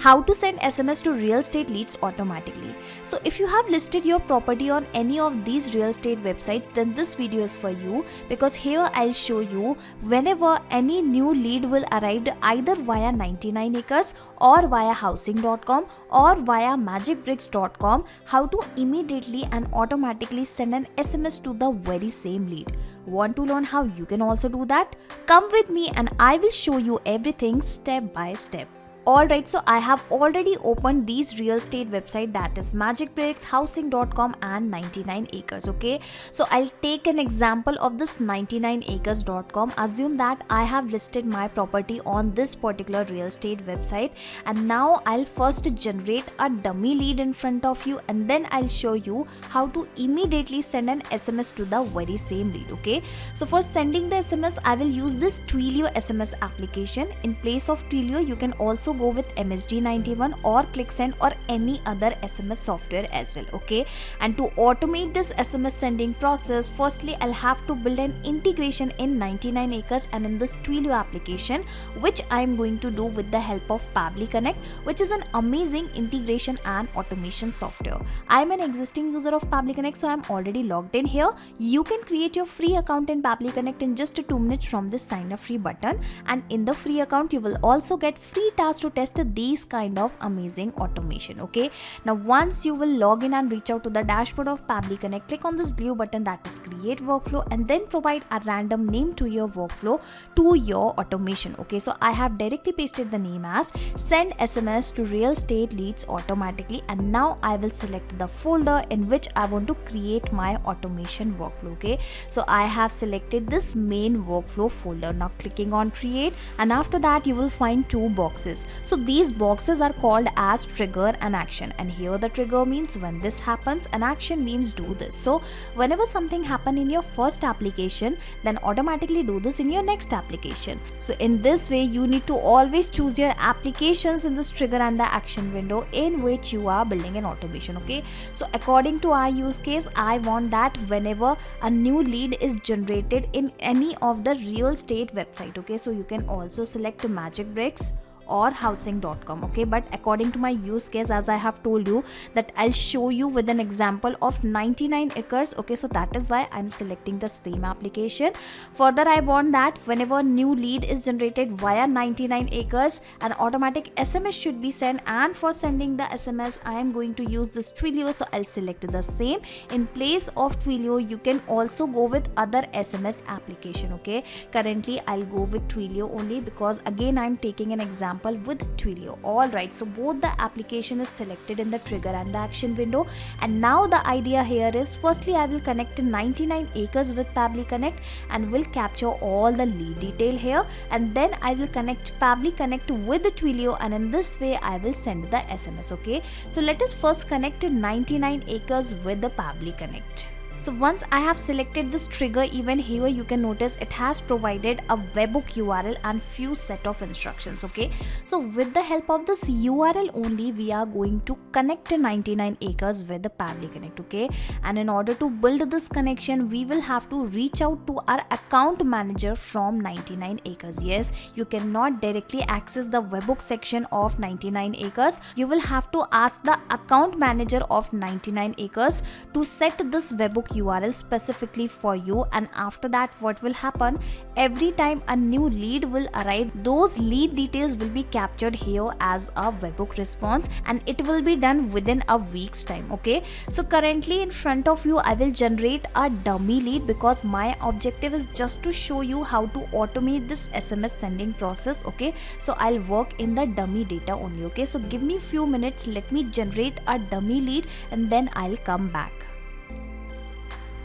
how to send SMS to real estate leads automatically. So if you have listed your property on any of these real estate websites, then this video is for you, because here I'll show you whenever any new lead will arrive either via 99 acres or via housing.com or via magicbricks.com, how to immediately and automatically send an SMS to the very same lead. Want to learn how you can also do that? Come with me and I will show you everything step by step. Alright, so I have already opened these real estate website, that is MagicBricks, housing.com and 99 acres. Okay, so I'll take an example of this 99acres.com. Assume that I have listed my property on this particular real estate website, and now I'll first generate a dummy lead in front of you, and then I'll show you how to immediately send an SMS to the very same lead. Okay, so for sending the SMS, I will use this Twilio SMS application. In place of Twilio, you can also go with MSG91 or ClickSend or any other SMS software as well. Okay, and to automate this SMS sending process, firstly I'll have to build an integration in 99 acres and in this Twilio application, which I'm going to do with the help of Pabbly Connect, which is an amazing integration and automation software. I'm an existing user of Pabbly Connect, so I'm already logged in here. You can create your free account in Pabbly Connect in just 2 minutes from this sign up free button, and in the free account you will also get free tasks to test these kind of amazing automation. Okay, now once you will log in and reach out to the dashboard of Pabbly Connect, click on this blue button, that is create workflow, and then provide a random name to your workflow to your automation. Okay, so I have directly pasted the name as send SMS to real estate leads automatically, and now I will select the folder in which I want to create my automation workflow. Okay, so I have selected this main workflow folder. Now clicking on create, and after that you will find 2 boxes. So these boxes are called as trigger and action, and here the trigger means when this happens, and action means do this. So whenever something happen in your first application, then automatically do this in your next application. So in this way you need to always choose your applications in this trigger and the action window in which you are building an automation. Okay, so according to our use case, I want that whenever a new lead is generated in any of the real estate website. Okay, so you can also select MagicBricks or housing.com. Okay, but according to my use case, as I have told you that I'll show you with an example of 99 acres. Okay, so that is why I'm selecting the same application. Further, I want that whenever new lead is generated via 99 acres, an automatic SMS should be sent, and for sending the SMS I am going to use this Twilio, so I'll select the same. In place of Twilio, you can also go with other SMS application. Okay, currently I'll go with Twilio only, because again I'm taking an example with Twilio. Alright, so both the application is selected in the trigger and the action window, and now the idea here is, firstly I will connect 99 acres with Pabbly Connect and will capture all the lead detail here, and then I will connect Pabbly Connect with the Twilio, and in this way I will send the SMS. Okay, so let us first connect 99 acres with the Pabbly Connect. So once I have selected this trigger event, here you can notice it has provided a webhook URL and few set of instructions. Okay, so with the help of this URL only, we are going to connect 99 acres with the Pabbly Connect. Okay, and in order to build this connection, we will have to reach out to our account manager from 99 acres. Yes, you cannot directly access the webhook section of 99 acres. You will have to ask the account manager of 99 acres to set this webhook URL specifically for you, and after that what will happen, every time a new lead will arrive, those lead details will be captured here as a webhook response, and it will be done within a week's time. Okay, so currently in front of you I will generate a dummy lead, because my objective is just to show you how to automate this SMS sending process. Okay, so I'll work in the dummy data only. Okay, so give me few minutes, let me generate a dummy lead and then I'll come back.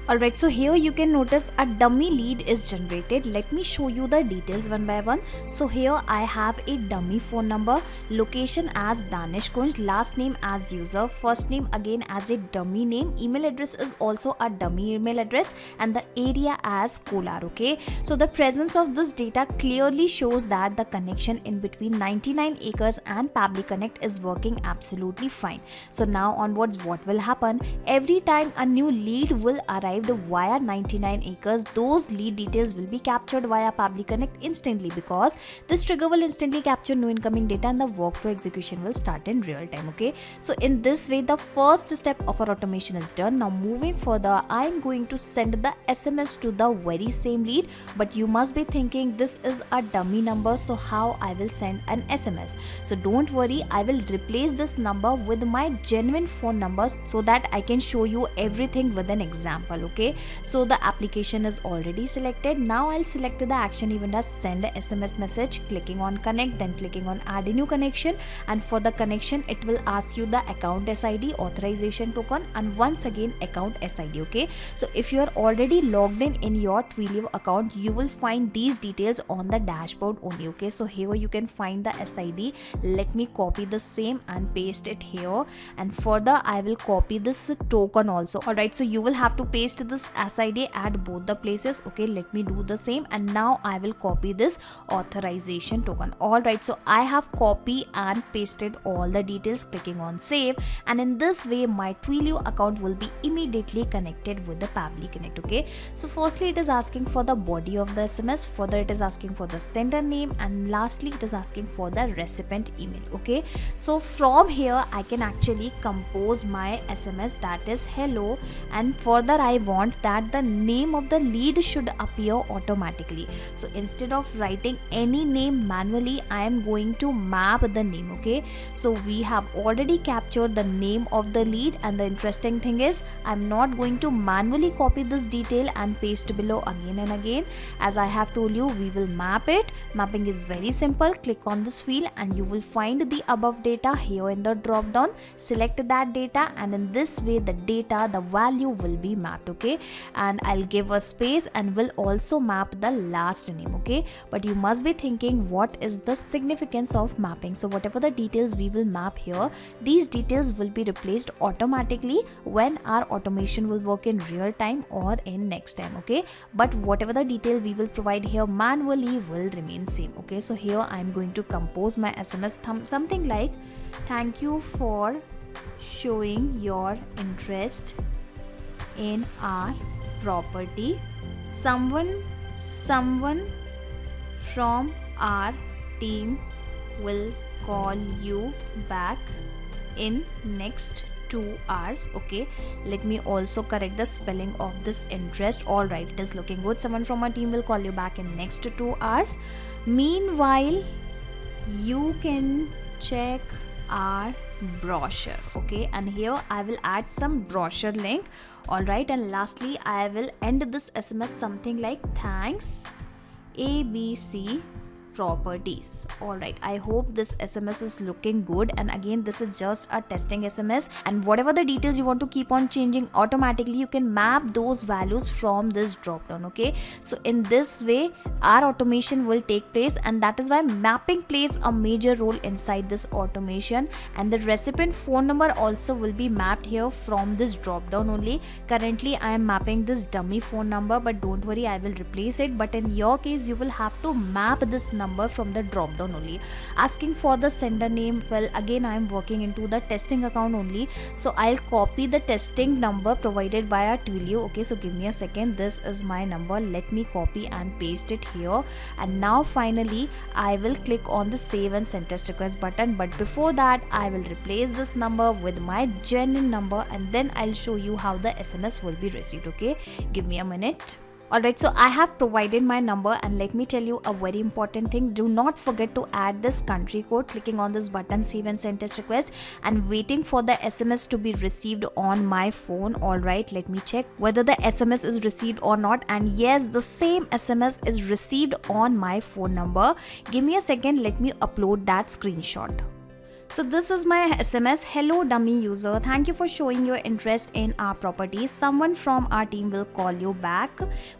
Alright, so here you can notice a dummy lead is generated. Let me show you the details one by one. So here I have a dummy phone number, location as Danish Kunj, last name as user, first name again as a dummy name, email address is also a dummy email address, and the area as Kolar. Okay, so the presence of this data clearly shows that the connection in between 99 acres and Pabbly Connect is working absolutely fine. So now onwards what will happen, every time a new lead will arrive received via 99 acres, those lead details will be captured via Pabbly Connect instantly, because this trigger will instantly capture new incoming data and the workflow execution will start in real time. Okay, so in this way the first step of our automation is done. Now moving further, I am going to send the SMS to the very same lead, but you must be thinking this is a dummy number, so how I will send an SMS? So don't worry, I will replace this number with my genuine phone number so that I can show you everything with an example. Okay, so the application is already selected. Now I'll select the action event as send a SMS message, clicking on connect, then clicking on add a new connection, and for the connection it will ask you the account SID, authorization token, and once again account SID. Okay, so if you are already logged in your Twilio account, you will find these details on the dashboard only. Okay, so here you can find the SID. Let me copy the same and paste it here, and further I will copy this token also. Alright, so you will have to paste this SID at both the places. Okay, let me do the same, and now I will copy this authorization token. Alright, so I have copied and pasted all the details, clicking on save, and in this way my Twilio account will be immediately connected with the Pabbly Connect. Okay, so firstly it is asking for the body of the SMS, further it is asking for the sender name, and lastly it is asking for the recipient email. Okay, so from here I can actually compose my SMS, that is hello, and further I want that the name of the lead should appear automatically. So instead of writing any name manually, I am going to map the name. Okay, so we have already captured the name of the lead, and the interesting thing is I'm not going to manually copy this detail and paste below again and again. As I have told you, we will map it. Mapping is very simple. Click on this field and you will find the above data here in the drop down. Select that data, and in this way the data, the value will be mapped. Okay, and I'll give a space and will also map the last name. Okay, but you must be thinking what is the significance of mapping. So whatever the details we will map here, these details will be replaced automatically when our automation will work in real time or in next time. Okay, but whatever the detail we will provide here manually will remain same. Okay, so here I'm going to compose my SMS something like, thank you for showing your interest in our property. Someone from our team will call you back in next 2 hours. Okay, let me also correct the spelling of this interest. All right, it is looking good. Someone from our team will call you back in next 2 hours. Meanwhile, you can check our brochure. Okay, and here I will add some brochure link. All right, and lastly I will end this SMS something like, thanks ABC properties. All right, I hope this SMS is looking good, and again this is just a testing SMS, and whatever the details you want to keep on changing automatically, you can map those values from this drop down. Okay, so in this way our automation will take place, and that is why mapping plays a major role inside this automation, and the recipient phone number also will be mapped here from this drop down only. Currently I am mapping this dummy phone number, but don't worry, I will replace it. But in your case you will have to map this number from the drop down only. Asking for the sender name, well again I am working into the testing account only, so I'll copy the testing number provided via Twilio. Okay, so give me a second. This is my number. Let me copy and paste it here, and now finally I will click on the save and send test request button. But before that I will replace this number with my genuine number, and then I'll show you how the SMS will be received. Okay, give me a minute. Alright, so I have provided my number, and let me tell you a very important thing. Do not forget to add this country code, clicking on this button save and send test request, and waiting for the SMS to be received on my phone. Alright, let me check whether the SMS is received or not, and yes, the same SMS is received on my phone number. Give me a second, let me upload that screenshot. So this is my SMS. Hello dummy user, thank you for showing your interest in our property. Someone from our team will call you back.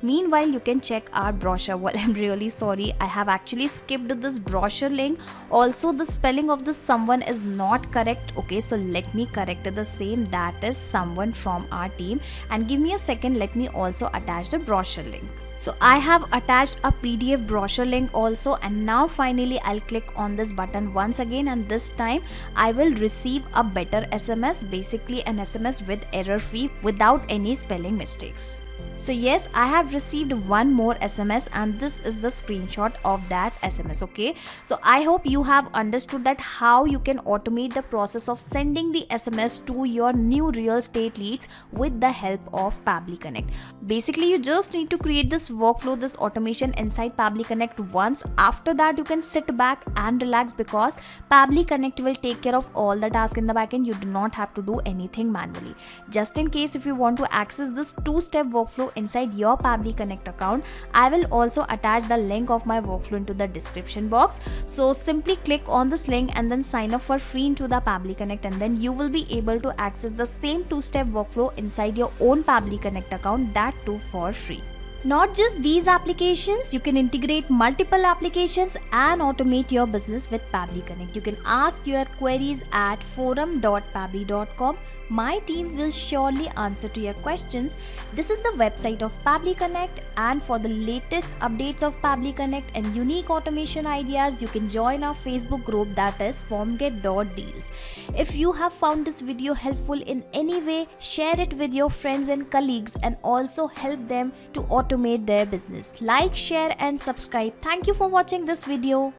Meanwhile, you can check our brochure. Well, I'm really sorry, I have actually skipped this brochure link. Also, the spelling of this someone is not correct. Okay, so let me correct the same. That is someone from our team. And give me a second, let me also attach the brochure link. So I have attached a PDF brochure link also, and now finally I'll click on this button once again, and this time I will receive a better SMS, basically an SMS with error free without any spelling mistakes. So yes, I have received one more SMS, and this is the screenshot of that SMS. Okay, so I hope you have understood that how you can automate the process of sending the SMS to your new real estate leads with the help of Pabbly Connect. Basically, you just need to create this workflow, this automation inside Pabbly Connect once. After that, you can sit back and relax, because Pabbly Connect will take care of all the tasks in the backend. You do not have to do anything manually. Just in case if you want to access this two-step workflow inside your Pabbly Connect account, I will also attach the link of my workflow into the description box. So simply click on this link and then sign up for free into the Pabbly Connect, and then you will be able to access the same two-step workflow inside your own Pabbly Connect account, that too for free. Not just these applications, you can integrate multiple applications and automate your business with Pabbly Connect. You can ask your queries at forum.pabbly.com. My team will surely answer to your questions. This is the website of Pabbly Connect, and for the latest updates of Pabbly Connect and unique automation ideas, you can join our Facebook group, that is formget.deals. If you have found this video helpful in any way, share it with your friends and colleagues, and also help them to automate their business. Like, share and subscribe. Thank you for watching this video.